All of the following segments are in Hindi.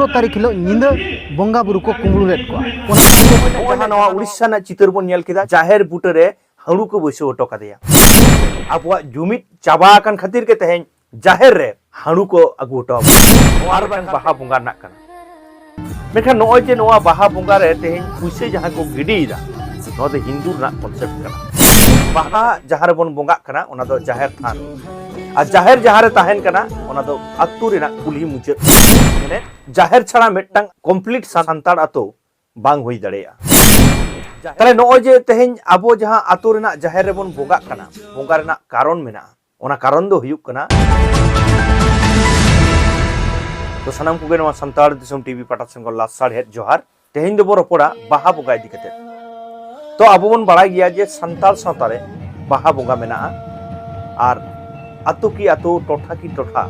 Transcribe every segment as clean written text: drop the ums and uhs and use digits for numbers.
14 तारीख हिलो निंदा बंगा बुरु को कुमड़ू लेट को उड़ीसा ना चितर बन नेल केदा जाहेर बुटरे हाणु को बसो हटो कदेया आबुआ जुमित चाबा आकन खातिर के तेहें जाहेर रे हाणु को अगु हटो और बाहा बंगा ना कना मेखा नोय जे नोआ बाहा बंगा रे तेहें पुइसे जहां को गिडीदा नो दे हिंदू ना कॉन्सेप्ट कना बाहा जहां रे बन बंगा कना ओना दो जाहेर थान आ जाहेर जहां रे ताहेन कना ओना दो अत्तु रे ना कुली मुचे माने जाहेर छाड़ा मेटटांग कंप्लीट सान्ताड़ अतो बांग हुई दड़ेया ताले नोय जे तेहें आबो जहां अतो रे ना जाहेर रे बन बंगा कना बंगा रे ना कारण मेना ओना कारण दो हुयुक कना तो सनाम कुगे नवा संताड़ दिसम टीवी पाटा संग लासाड़ हेड जोहार तेहें दो रोपड़ा बाहा बंगा इदी कते तो आबो बन बाड़ाय गिया जे संताल सावता रे बाहा बंगा मेना आर अतो की अतो टोठा की टोठा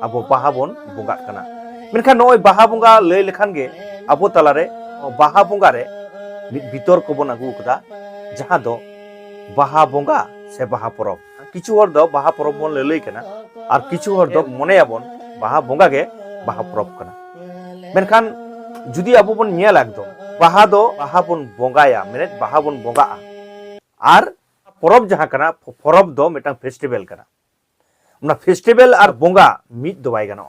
आबो बाहा बन बंगा कना मेनखान नोय बाहा बंगा लय लेखान गे आबो तलारे बाहा बंगा रे बितर को बन आगु कदा जहां दो बाहा बंगा से बाहा परब किछु हर दो बाहा परब बन लय कना आर किछु हर दो मने आबन बाहा बंगा गे बाहा परब कना मेनखान जुदी आबो बन नेल एकदम बाहा दो बाहा बन बंगाया मेने बाहा बन बंगा आर परब जहां कना परब दो मेटांग फेस्टिवल कना ओना फेस्टिवल आर बंगा मिद दो बाय गानो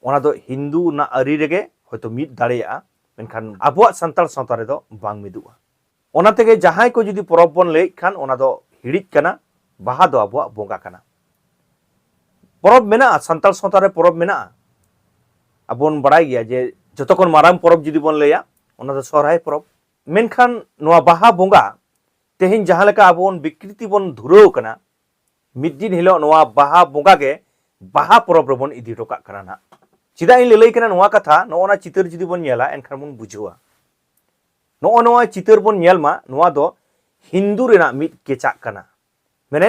ओना दो हिंदू ना अरी रेगे होयतो मिद दाड़ेया मेनखान आबुआ संताल सावता रे दो बांग मिदुआ ओना तेगे जहां को जुदी परब बन लय खान ओना दो हिड़िज कना बाहा दो आबुआ बंगा कना परब मेना संताल सावता रे परब मेना आबोन बड़ाय गया जे जतखन मारांग परब जुदी बन लया ओना दो सोहराय परब मेनखान नोआ बाहा बंगा तेहें जहां लेका आबोन विकृति बन धुराव कना मिद दिन हिलो नोआ बाहा बंगा गे बाहा परब रेबन इदि टोका कना ना चिदा इन ललय कना नोआ कथा नोना चितर जुदी बन नेला एनखान बन बुझुआ नोआ चितर बन नेल मा नोआ दो हिंदू रेना मिद केचा कना मेने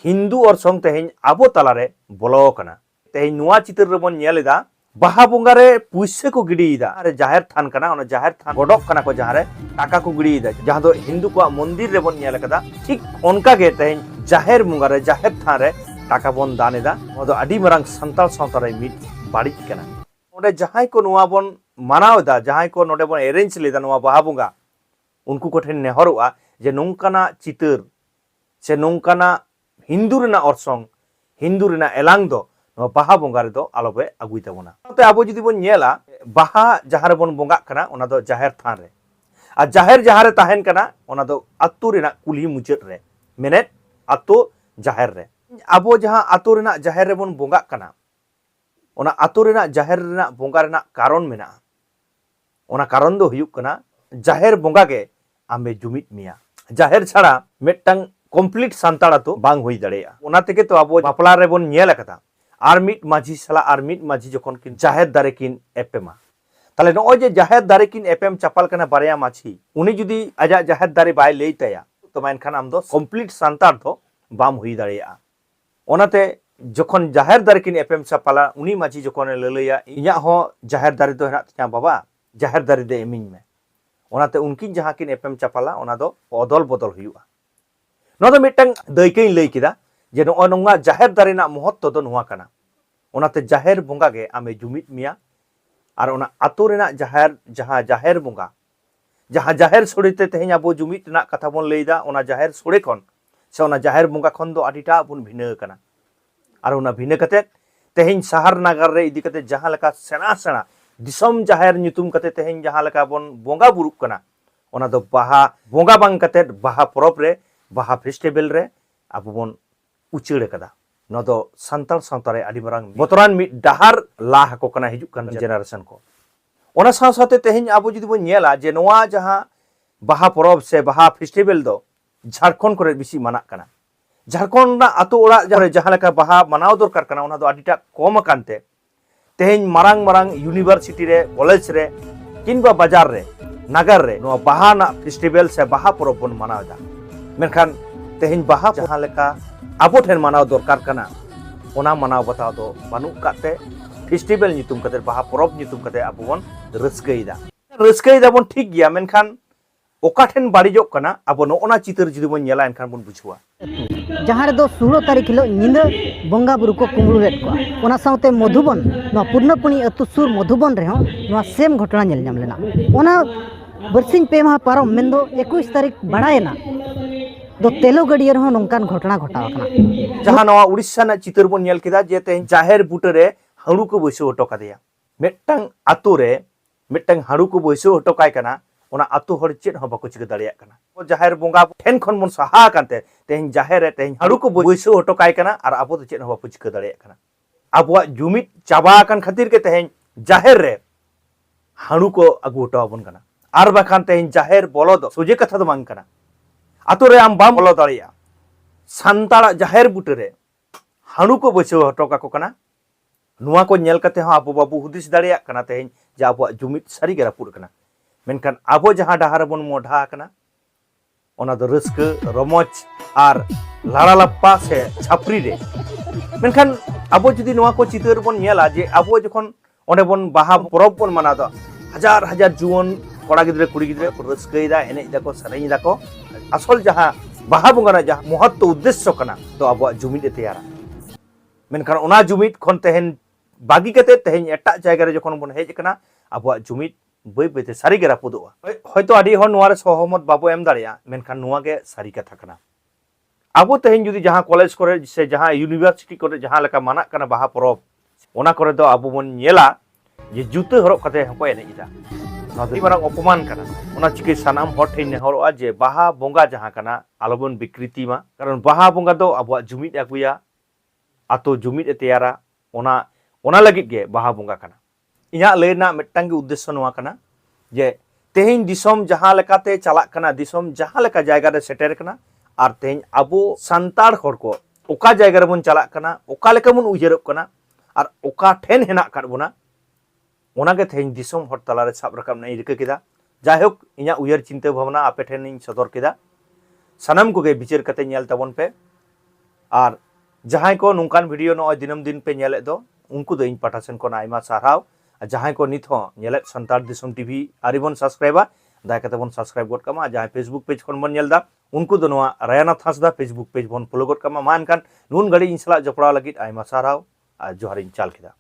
हिंदू और संग तेहें आबो तलारे बोलो कना तेहें नोआ चितर रेबन नेलेदा बाहा बंगा रे पुइसे को गिडीदा अरे जाहेर थान कना ओना जाहेर थान गोडक कना को जहां रे टाका को गिडीदा जहां दो हिंदू को मंदिर रे बन नेल कदा ठीक ओनका गे तेहें जाहेर बंगा रे जाहेर थान रे टाका बन दानेदा ओदो अडी मरांग संताल सावता रे मिद बाड़िज कना ओडे जहां को नोआ बन मानावदा जहां को नोडे बन अरेंज लेदा नोआ बाहा बंगा उनको को ठेन नेहरोआ जे नोंकाना चितर से नोंकाना हिंदू रेना अरसंग हिंदू रेना एलांग दो बाहा बंगा रे दो आलोबे आगुई ताबोना ते आबो जुदी बन नेला बाहा जहां रे बन बंगा कना ओना दो जाहेर थान रे आ जाहेर जहां रे ताहेन कना ओना दो अत्तु रेना कुली मुचाद रे मेने अत्तु जाहेर रे आबो जहां अत्तु रेना जाहेर रे बन बंगा कना ओना अत्तु रेना जाहेर रेना बंगा रेना कारण मेना ओना कारण दो हुयुक कना जाहेर बंगा गे आमे जुमिद मिया जाहेर छाड़ा मेटटांग कंप्लीट सान्ताड़ तो बांग हुई दड़ेया ओना तेगे तो आबो बापला रे बन नेल कदा आर मिट माझी साला आर मिट माझी जखन किन जाहेर दारे किन एपेमा ताले नोय जे जाहेर दारे किन एपेम चापाल कना बारया माछी उनी जुदी आजा जाहेर दारे बाय लई ताया तो मानखान आम दो कंप्लीट सान्ताड़ तो बाम हुई दड़ेया ओनाते जखन जाहेर दारे किन एपेम चापाला उनी माझी जखन ललैया इया हो जाहेर दारे दो हेना तया बाबा जाहेर दारे दे एमिन में ओनाते उनकिन जहां किन एपेम चापाला ओना दो अदल बदल हुयुआ नो दो मिटटांग दैकें लई किदा जे नो नोंगा जाहेर दारे ना महत्व दो नोआ कना ओनाते जाहेर बंगा गे आमे जुमिद मिया आर ओना आतो रेना जाहेर जहां जाहेर बंगा जहां जाहेर सोड़ेते तेहें आबो जुमिद ना कथा बन लैदा ओना जाहेर सोड़े खन से ओना जाहेर बंगा खन दो आडिटा बन भिना कना आर ओना भिना कते तेहें शहर नगर रे इदी कते जहां लका सेना सेना दिसम जाहेर nyutum कते तेहें जहां लका बन बंगा बुरुक कना ओना दो बाहा बंगा बांग कते बाहा परब रे बाहा फेस्टिवल रे आबो बन उचेड़ कदा नो दो संताल सावता रे आडी मारांग बोतरान मिद डाहार ला हको कना हिजुक कन जेनारेशन को ओना साव सावते तेहें आबो जुदी बन नेला जे नोआ जहां बाहा परब से बाहा फेस्टिवल दो झारखंड करे बिसी माना कना झारखंड ना आतो ओड़ा जहां लेका बाहा मानाव दरकार कना ओना दो आडीटा कम कानते तेहें मारांग मारांग यूनिवर्सिटी रे कॉलेज रे किनबा बाजार रे नगर रे नोआ बाहा ना फेस्टिवल से बाहा परब बन मानावदा मेनखान तेहें बाहा जहां लेका आबो ठेन मानाव दरकार कना ओना मानाव बताव दो बानु काते फेस्टिवल nyutum कते बाहा परब nyutum कते आबो बन रस्कैदा बन ठीक गया मेनखान ओका ठेन बाड़िजोग कना अब नोना चितर जुदी बन नेला एनखान बन बुझुआ जहाँ रे 16 तारीख हिलो निंदा बंगा बुरु को कुंबलू लेट को ओना साउते मधुबन ना पूर्णपणी अतु सुर मधुबन रे हो सेम घटना नेल नाम लेना ओना बरसिंग पे माह पारम मेंदो 21 तारीख बड़ायना दो तेलो गड़ियर हो नोंकान घटना घटाव कना जहां नवा उड़ीसा ना चितर बन नेल केदा जे तेन जाहेर बुटरे हाड़ू को बैसो हटो कादेया मेटटांग आतु रे मेटटांग हाड़ू को बैसो हटो काय कना ओना आतु हर चेद हो बाको चिका दाड़िया कना जाहेर बोंगा ठेन खन मन सहा कानते तेन जाहेर रे तेन हाड़ू को बैसो हटो काय कना आर आबो तो चेद हो बाको चिका दाड़िया कना आबो जुमित चाबा कान खातिर के तेन जाहेर रे हाड़ू को अगु हटो आबन कना आर बाखान तेन जाहेर बोलो दो सोजे कथा दो मांग कना आतु रे आम बाम बोलो दाड़िया सांताड़ा जाहेर बुटरे हाड़ू को बैसो हटो काको कना नुआ को नेल कते हो आबो बाबू हुदिस दाड़िया कना तेन जा आबो जुमित सारी गे रापुर कना मेनखान आबो जहां डाहार बन मोढ़ा कना ओना दो रस्क रमोच आर लाड़ा लप्पा से छापरी रे मेनखान आबो जुदी नुआ को चितर बन नेला जे आबो जखन ओंडे बन बाहा परब बन माना दो हजार हजार जुवन कोड़ा गिद्रे कुड़ी गिद्रे रस्कैदा एनेज दाको सरेኝ दाको असल जहां बाहा बंगाना जहां महत्व उद्देश्य कना तो आबो जुमित तैयारा मेनखान ओना जुमित खन तेहन बागी कते तेहन एटा जायगा रे जखन बन हेज कना आबो जुमित बै बैते सारी गे रापुदोआ हयतो आदि हर नुआ रे सहमत बाबो एम दाड़िया मेनखान नुआ गे सारी कथा कना आबो तेहन जुदी जहां कॉलेज करे से जहां यूनिवर्सिटी करे जहां लेका माना कना बाहा परब ओना करे दो आबो बन नेला जे जुते हरक कते हको एनेजा नदी मारंग अपमान कना ओना चिके सानाम हर ठेन नेहरोआ जे बाहा बोंगा जहां कना आलोबन विकृति मा कारण बाहा बोंगा दो आबो जुमित आगुया आतो जुमित तैयारा ओना लगित गे बाहा बोंगा कना इना लेना मिट्टांग उद्देश्य नोआ कना जे तेहन दिसम जहां लेकाते चलाक कना दिसम जहां लेका जायगा रे सेटेर कना आर तेहन आबो सांताड़ हर को ओका जायगा रे बन चलाक कना ओका लेका बन उजरब कना आर ओका ठेन हेना काट बोना ओनागे तेहन दिसम हर तलारे साब रकाब नै रिका केदा जायहोक इना उयर चिंता भावना आपे ठेन इन सदर केदा सानाम कोगे बिचार कते नेल ताबन पे आर जहां को नोंकान वीडियो नो दिनम दिन पे नेले दो उनको दो इन पाठासन को आयमा साराव जहां को नित हो नेले संतार दिसम टीवी आरिबन सब्सक्राइबा दायकाते बन सब्सक्राइब गड कमा जहां फेसबुक पेज खन बन नेलदा उनको दो नोआ रायानाथ हांसदा फेसबुक पेज बन फॉलो गड कमा मान कान नुन गड़ी इंसला जपड़ा लगित आयमा साराव आ जोहारिन चाल केदा।